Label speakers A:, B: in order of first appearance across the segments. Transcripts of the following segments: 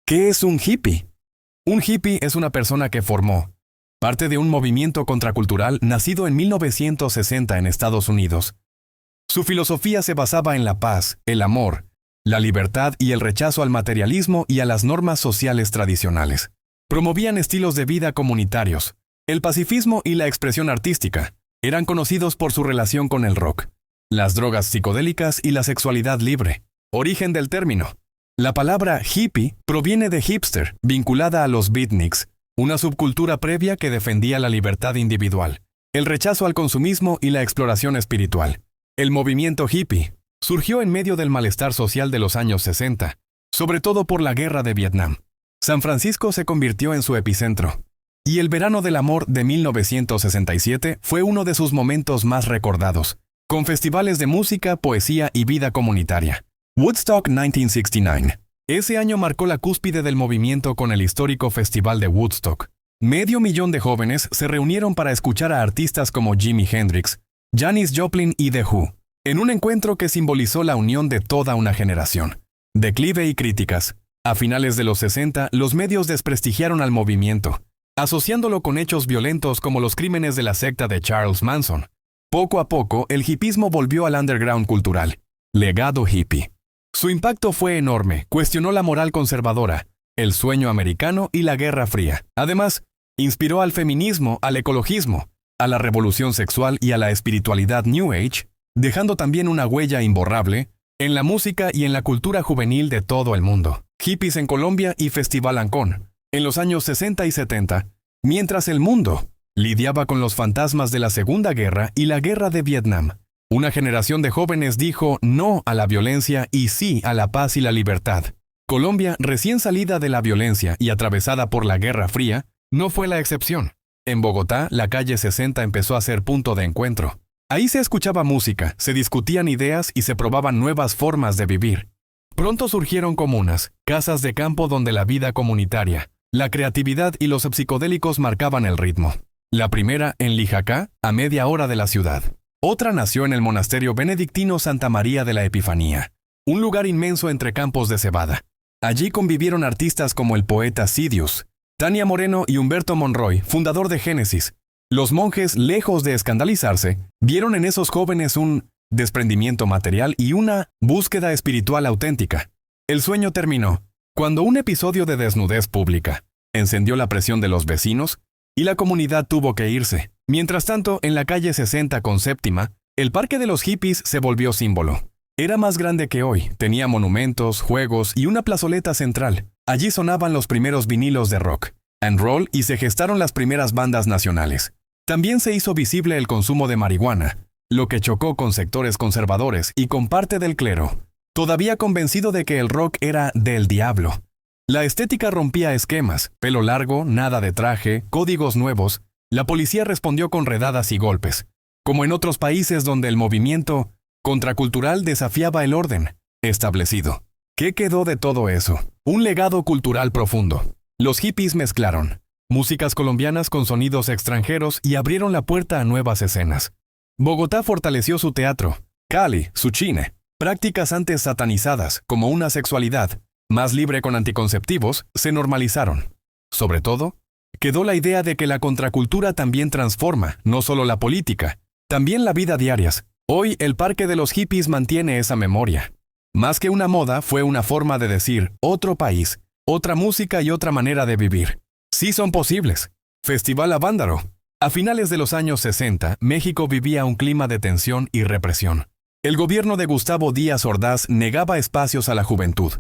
A: ¿Qué es un hippie? Un hippie es una persona que formó parte de un movimiento contracultural nacido en 1960 en Estados Unidos. Su filosofía se basaba en la paz, el amor, la libertad y el rechazo al materialismo y a las normas sociales tradicionales. Promovían estilos de vida comunitarios, el pacifismo y la expresión artística. Eran conocidos por su relación con el rock, las drogas psicodélicas y la sexualidad libre. Origen del término. La palabra hippie proviene de hipster, vinculada a los beatniks, una subcultura previa que defendía la libertad individual, el rechazo al consumismo y la exploración espiritual. El movimiento hippie surgió en medio del malestar social de los años 60, sobre todo por la guerra de Vietnam. San Francisco se convirtió en su epicentro, y el verano del amor de 1967 fue uno de sus momentos más recordados, con festivales de música, poesía y vida comunitaria. Woodstock 1969. Ese año marcó la cúspide del movimiento con el histórico Festival de Woodstock. 500,000 de jóvenes se reunieron para escuchar a artistas como Jimi Hendrix, Janis Joplin y The Who, en un encuentro que simbolizó la unión de toda una generación. Declive y críticas. A finales de los 60, los medios desprestigiaron al movimiento, asociándolo con hechos violentos como los crímenes de la secta de Charles Manson. Poco a poco, el hippismo volvió al underground cultural. Legado hippie. Su impacto fue enorme, cuestionó la moral conservadora, el sueño americano y la Guerra Fría. Además, inspiró al feminismo, al ecologismo, a la revolución sexual y a la espiritualidad New Age, dejando también una huella imborrable en la música y en la cultura juvenil de todo el mundo. Hippies en Colombia y Festival Ancón, en los años 60 y 70, mientras el mundo lidiaba con los fantasmas de la Segunda Guerra y la Guerra de Vietnam. Una generación de jóvenes dijo no a la violencia y sí a la paz y la libertad. Colombia, recién salida de la violencia y atravesada por la Guerra Fría, no fue la excepción. En Bogotá, la calle 60 empezó a ser punto de encuentro. Ahí se escuchaba música, se discutían ideas y se probaban nuevas formas de vivir. Pronto surgieron comunas, casas de campo donde la vida comunitaria, la creatividad y los psicodélicos marcaban el ritmo. La primera en Lijacá, a media hora de la ciudad. Otra nació en el monasterio benedictino Santa María de la Epifanía, un lugar inmenso entre campos de cebada. Allí convivieron artistas como el poeta Sidious, Tania Moreno y Humberto Monroy, fundador de Génesis. Los monjes, lejos de escandalizarse, vieron en esos jóvenes un desprendimiento material y una búsqueda espiritual auténtica. El sueño terminó cuando un episodio de desnudez pública encendió la presión de los vecinos y la comunidad tuvo que irse. Mientras tanto, en la calle 60 con Séptima, el Parque de los Hippies se volvió símbolo. Era más grande que hoy, tenía monumentos, juegos y una plazoleta central. Allí sonaban los primeros vinilos de rock and roll y se gestaron las primeras bandas nacionales. También se hizo visible el consumo de marihuana, lo que chocó con sectores conservadores y con parte del clero, todavía convencido de que el rock era del diablo. La estética rompía esquemas, pelo largo, nada de traje, códigos nuevos. La policía respondió con redadas y golpes, como en otros países donde el movimiento contracultural desafiaba el orden establecido. ¿Qué quedó de todo eso? Un legado cultural profundo. Los hippies mezclaron músicas colombianas con sonidos extranjeros y abrieron la puerta a nuevas escenas. Bogotá fortaleció su teatro, Cali, su cine, prácticas antes satanizadas, como una sexualidad más libre con anticonceptivos, se normalizaron. Sobre todo, quedó la idea de que la contracultura también transforma, no solo la política, también la vida diarias. Hoy el Parque de los Hippies mantiene esa memoria. Más que una moda, fue una forma de decir otro país, otra música y otra manera de vivir. Sí son posibles. Festival Avándaro. A finales de los años 60, México vivía un clima de tensión y represión. El gobierno de Gustavo Díaz Ordaz negaba espacios a la juventud,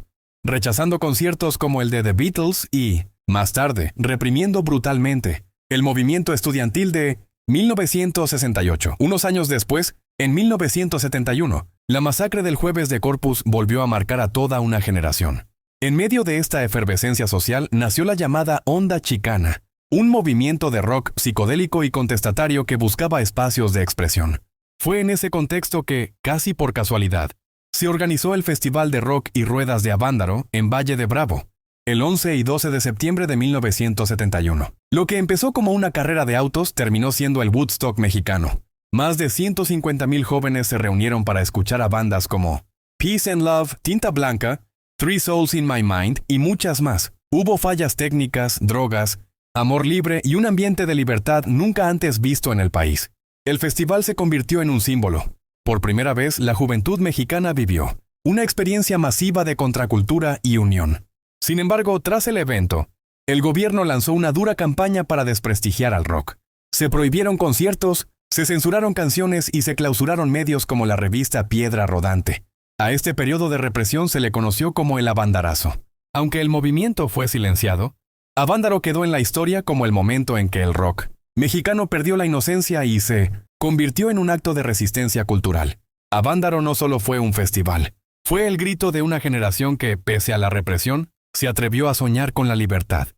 A: rechazando conciertos como el de The Beatles y, más tarde, reprimiendo brutalmente el movimiento estudiantil de 1968. Unos años después, en 1971, la masacre del Jueves de Corpus volvió a marcar a toda una generación. En medio de esta efervescencia social nació la llamada Onda Chicana, un movimiento de rock psicodélico y contestatario que buscaba espacios de expresión. Fue en ese contexto que, casi por casualidad, se organizó el Festival de Rock y Ruedas de Avándaro en Valle de Bravo, el 11 y 12 de septiembre de 1971. Lo que empezó como una carrera de autos terminó siendo el Woodstock mexicano. Más de 150,000 jóvenes se reunieron para escuchar a bandas como Peace and Love, Tinta Blanca, Three Souls in My Mind y muchas más. Hubo fallas técnicas, drogas, amor libre y un ambiente de libertad nunca antes visto en el país. El festival se convirtió en un símbolo. Por primera vez, la juventud mexicana vivió una experiencia masiva de contracultura y unión. Sin embargo, tras el evento, el gobierno lanzó una dura campaña para desprestigiar al rock. Se prohibieron conciertos, se censuraron canciones y se clausuraron medios como la revista Piedra Rodante. A este periodo de represión se le conoció como el Avándarazo. Aunque el movimiento fue silenciado, Avándaro quedó en la historia como el momento en que el rock mexicano perdió la inocencia y se convirtió en un acto de resistencia cultural. Avándaro no solo fue un festival, fue el grito de una generación que, pese a la represión, se atrevió a soñar con la libertad.